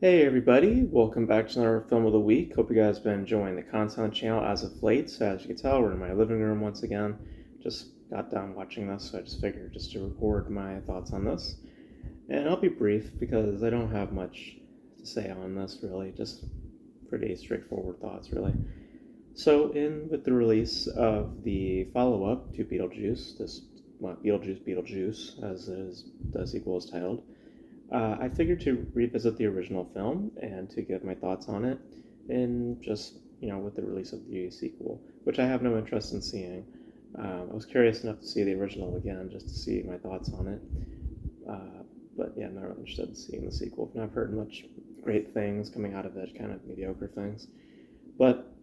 Hey everybody, welcome back to another film of the week. Hope you guys have been enjoying the content on the channel as of late. So as you can tell, we're in my living room once again. Just got done watching this, so I just figured just to record my thoughts on this. And I'll be brief because I don't have much to say on this really, just pretty straightforward thoughts really. So with the release of the follow-up to Beetlejuice, Beetlejuice, as the sequel is titled, I figured to revisit the original film and to give my thoughts on it, and just with the release of the sequel, which I have no interest in seeing. I was curious enough to see the original again just to see my thoughts on it, but yeah, I'm not really interested in seeing the sequel. And I've heard much great things coming out of it, kind of mediocre things. But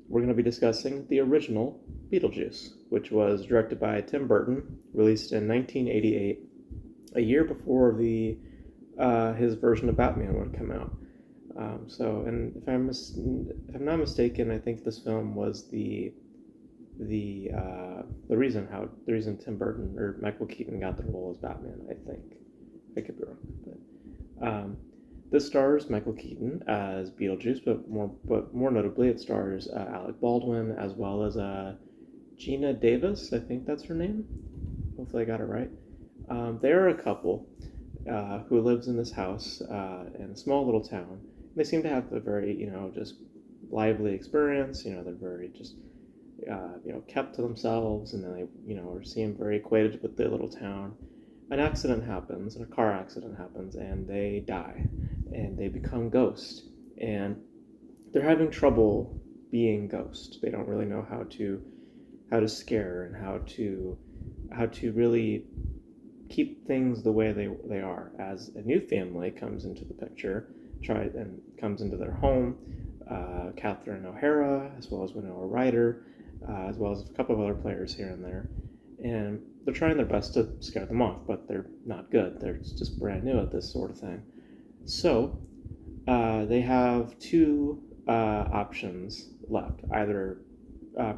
we're going to be discussing the original Beetlejuice, which was directed by Tim Burton, released in 1988, a year before his version of Batman would come out. And if I'm not mistaken, I think this film was the reason Tim Burton or Michael Keaton got the role as Batman. I think I could be wrong, but this stars Michael Keaton as Beetlejuice, but more notably, it stars Alec Baldwin as well as Gina Davis. I think that's her name. Hopefully, I got it right. They're a couple who lives in this house in a small little town. They seem to have a very, just lively experience. They're very just, kept to themselves, and then they, seem very equated with their little town. An accident happens, and a car accident happens, and they die, and they become ghosts. And they're having trouble being ghosts. They don't really know how to scare and how to really keep things the way they are. As a new family comes into the picture, comes into their home, Catherine O'Hara, as well as Winona Ryder, as well as a couple of other players here and there, and they're trying their best to scare them off, but they're not good. They're just brand new at this sort of thing. So they have two options left: either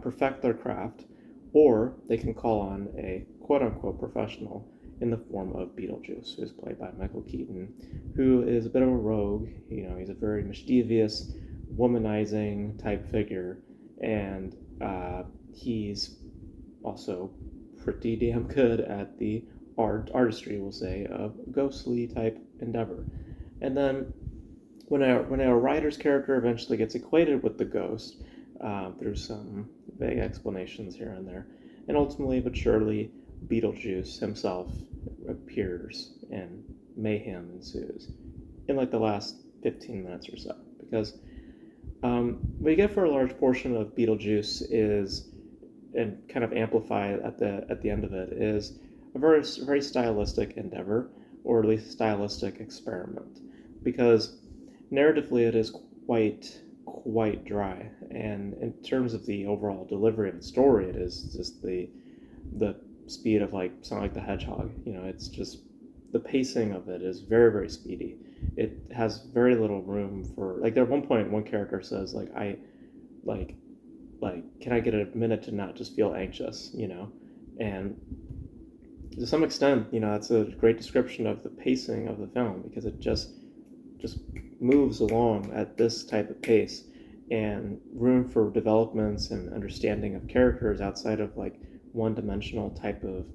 perfect their craft, or they can call on a quote-unquote professional in the form of Beetlejuice, who's played by Michael Keaton, who is a bit of a rogue. He's a very mischievous, womanizing type figure, and he's also pretty damn good at the artistry, we'll say, of ghostly type endeavor. And then when a writer's character eventually gets equated with the ghost, through some vague explanations here and there, and ultimately but surely Beetlejuice himself appears and mayhem ensues in like the last 15 minutes or so, because what you get for a large portion of Beetlejuice is, and kind of amplified at the end of it, is a very stylistic endeavor, or at least stylistic experiment, because narratively it is quite dry, and in terms of the overall delivery of the story, it is just the speed of like Sonic the Hedgehog. It's just the pacing of it is very speedy. It has very little room for, like, at one point one character says like, I like can I get a minute to not just feel anxious, and to some extent, that's a great description of the pacing of the film, because it just moves along at this type of pace, and room for developments and understanding of characters outside of like one-dimensional type of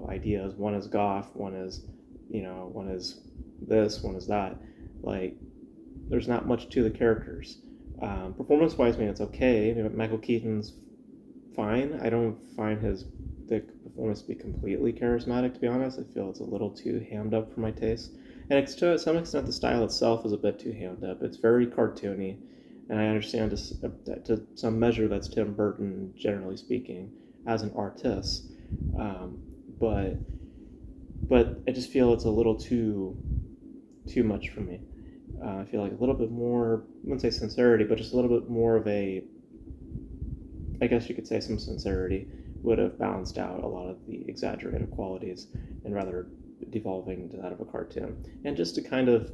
ideas. One is goth, one is this, one is that. Like, there's not much to the characters. Performance-wise, it's okay. Michael Keaton's fine. I don't find the performance to be completely charismatic, to be honest. I feel it's a little too hammed up for my taste, and to some extent the style itself is a bit too hammed up. It's very cartoony, and I understand to some measure that's Tim Burton, generally speaking, as an artist, but I just feel it's a little too much for me. I feel like a little bit more, I wouldn't say sincerity, but just a little bit more of I guess you could say some sincerity would have balanced out a lot of the exaggerated qualities, and rather devolving into that of a cartoon. And just to kind of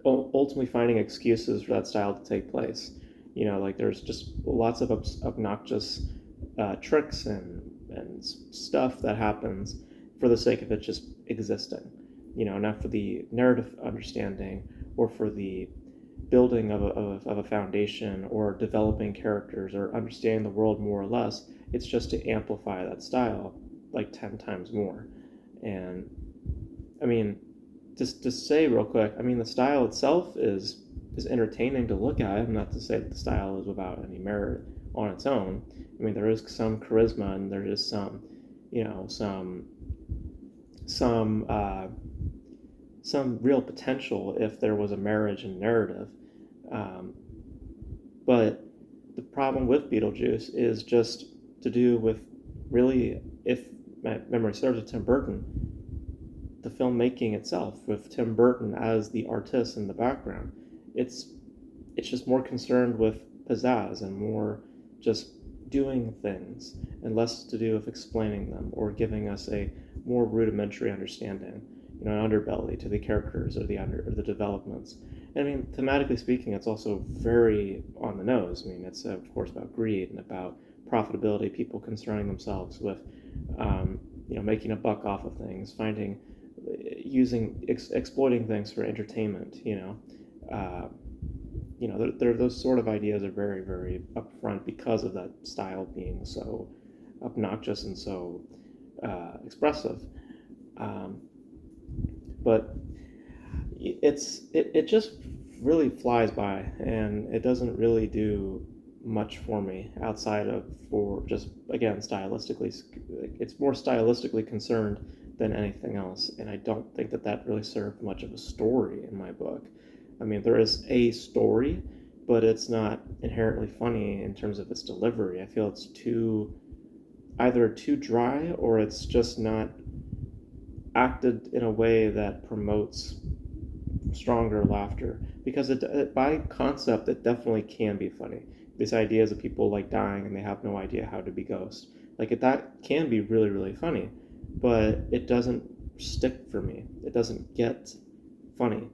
ultimately finding excuses for that style to take place. Like, there's just lots of obnoxious tricks and stuff that happens for the sake of it just existing. not for the narrative understanding or for the building of a foundation or developing characters or understanding the world more or less. It's just to amplify that style like 10 times more. And I mean, just to say real quick, I mean, the style itself is entertaining to look at. Not to say that the style is without any merit on its own. I mean, there is some charisma and there is some, some some real potential if there was a marriage and narrative. Um, but the problem with Beetlejuice is just to do with really, if my memory serves, with Tim Burton, the filmmaking itself, with Tim Burton as the artist in the background. It's it's just more concerned with pizzazz and more just doing things and less to do with explaining them or giving us a more rudimentary understanding, an underbelly to the characters or the developments. And I mean, thematically speaking, it's also very on the nose. I mean, it's of course about greed and about profitability, people concerning themselves with, making a buck off of things, exploiting things for entertainment. Those sort of ideas are very, very upfront because of that style being so obnoxious and so expressive. Um, but it just really flies by, and it doesn't really do much for me outside of for just again stylistically. It's more stylistically concerned than anything else, and I don't think that really served much of a story in my book. I mean, there is a story, but it's not inherently funny in terms of its delivery. I feel it's either too dry or it's just not acted in a way that promotes stronger laughter, because by concept it definitely can be funny. These ideas of people like dying and they have no idea how to be ghosts, that can be really, really funny, but it doesn't stick for me. It doesn't get funny.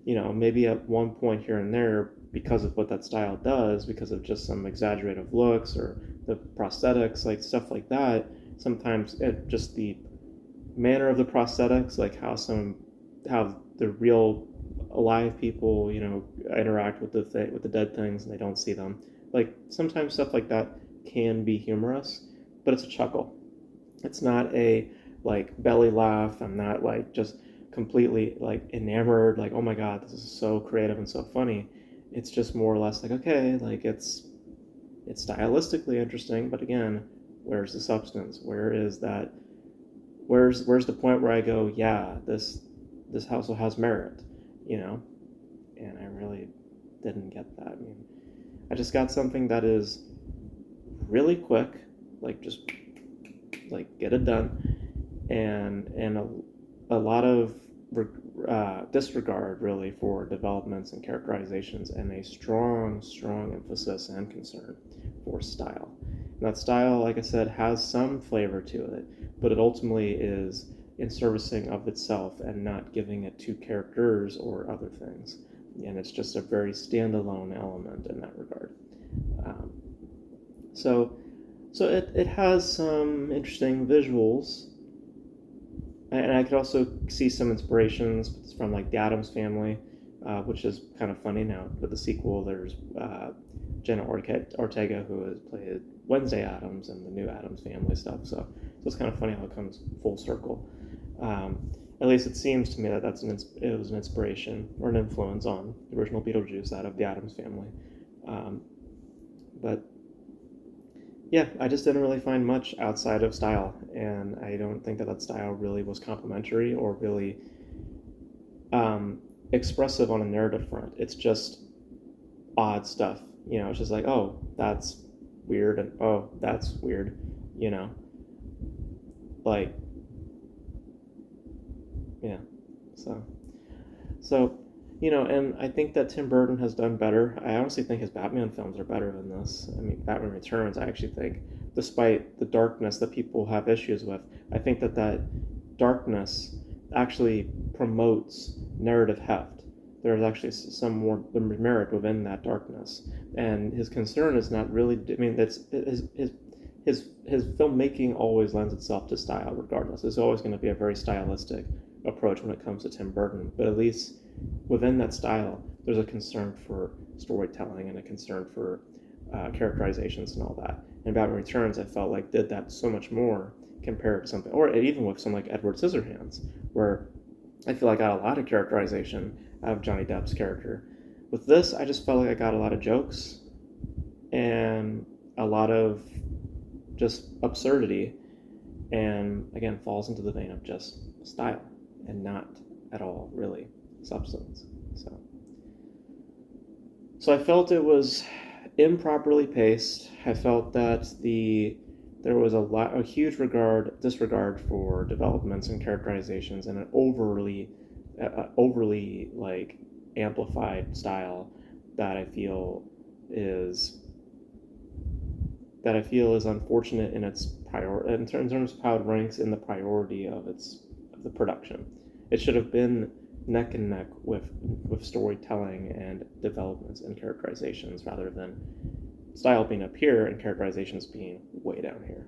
Maybe at one point here and there, because of what that style does, because of just some exaggerative looks or the prosthetics, like stuff like that. Sometimes just the manner of the prosthetics, like how the real alive people, interact with with the dead things and they don't see them. Like sometimes stuff like that can be humorous, but it's a chuckle. It's not a like belly laugh. I'm not like just completely like enamored, like, oh my god, this is so creative and so funny. It's just more or less like, okay, like it's stylistically interesting, but again, where's the substance? Where's the point where I go, yeah, this also has merit, you know? And I really didn't get that. I mean, I just got something that is really quick, like just like get it done, and a lot of disregard really for developments and characterizations, and a strong emphasis and concern for style. And that style, like I said, has some flavor to it, but it ultimately is in servicing of itself and not giving it to characters or other things. And it's just a very standalone element in that regard. Um, so, so it has some interesting visuals, and I could also see some inspirations from like the Addams Family, which is kind of funny now. With the sequel, there's Jenna Ortega, who has played Wednesday Addams and the new Addams Family stuff. So it's kind of funny how it comes full circle. At least it seems to me that it was an inspiration or an influence on the original Beetlejuice out of the Addams Family. But yeah, I just didn't really find much outside of style, and I don't think that style really was complimentary or really expressive on a narrative front. It's just odd stuff, It's just like, oh, that's weird, and oh, that's weird, you know. Like, yeah. So, so, and I think that Tim Burton has done better. I honestly think his Batman films are better than this. I mean, Batman Returns, I actually think, despite the darkness that people have issues with, I think that darkness actually promotes narrative heft. There's actually some more merit within that darkness, and his concern is not really. I mean, that's his filmmaking always lends itself to style, regardless. It's always going to be a very stylistic approach when it comes to Tim Burton, but at least within that style, there's a concern for storytelling and a concern for characterizations and all that. And Batman Returns, I felt like did that so much more compared to something, or even with something like Edward Scissorhands, where I feel like I got a lot of characterization out of Johnny Depp's character. With this, I just felt like I got a lot of jokes and a lot of just absurdity, and again falls into the vein of just style and not at all really substance. So I felt it was improperly paced. I felt that there was a huge disregard for developments and characterizations, and an overly like amplified style that I feel is unfortunate in its in terms of how it ranks in the priority of the production. It should have been neck and neck with storytelling and developments and characterizations, rather than style being up here and characterizations being way down here.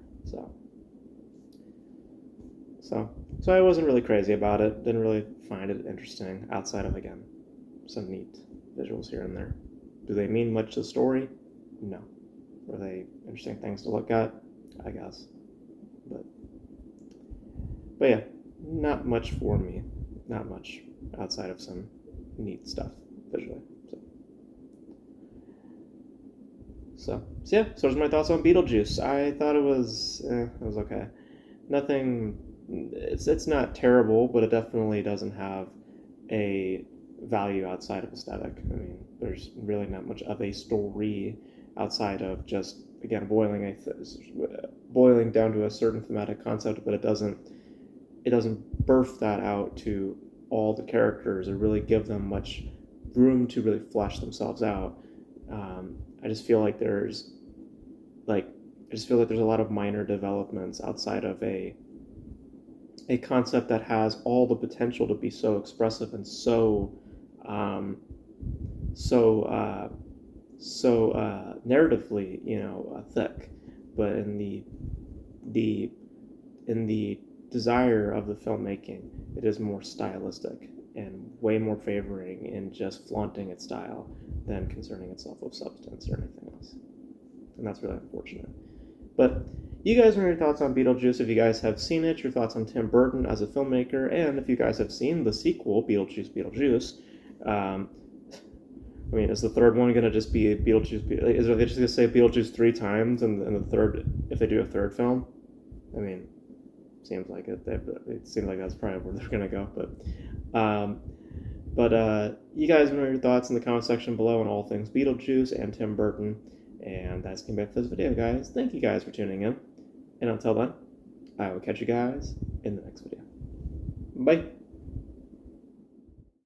So I wasn't really crazy about it. Didn't really find it interesting outside of, again, some neat visuals here and there. Do they mean much to the story? No. Were they interesting things to look at? I guess. But yeah, not much for me. Not much outside of some neat stuff visually. So yeah, so those are my thoughts on Beetlejuice. I thought it was okay. Nothing. It's not terrible, but it definitely doesn't have a value outside of aesthetic. I mean, there's really not much of a story outside of just, again, boiling down to a certain thematic concept, but it doesn't birth that out to all the characters or really give them much room to really flesh themselves out. I just feel like there's a lot of minor developments outside of a concept that has all the potential to be so expressive and so narratively, thick, but in the desire of the filmmaking, it is more stylistic and way more favoring in just flaunting its style than concerning itself with substance or anything else. And that's really unfortunate. But you guys, what are your thoughts on Beetlejuice? If you guys have seen it, your thoughts on Tim Burton as a filmmaker, and if you guys have seen the sequel, Beetlejuice. I mean, is the third one going to just be Beetlejuice? Is they just going to say Beetlejuice 3 times, and the third, if they do a third film? I mean, seems like it. It seems like that's probably where they're going to go. But you guys know your thoughts in the comment section below on all things Beetlejuice and Tim Burton. And that's going to be it for this video, guys. Thank you guys for tuning in. And until then, I will catch you guys in the next video. Bye.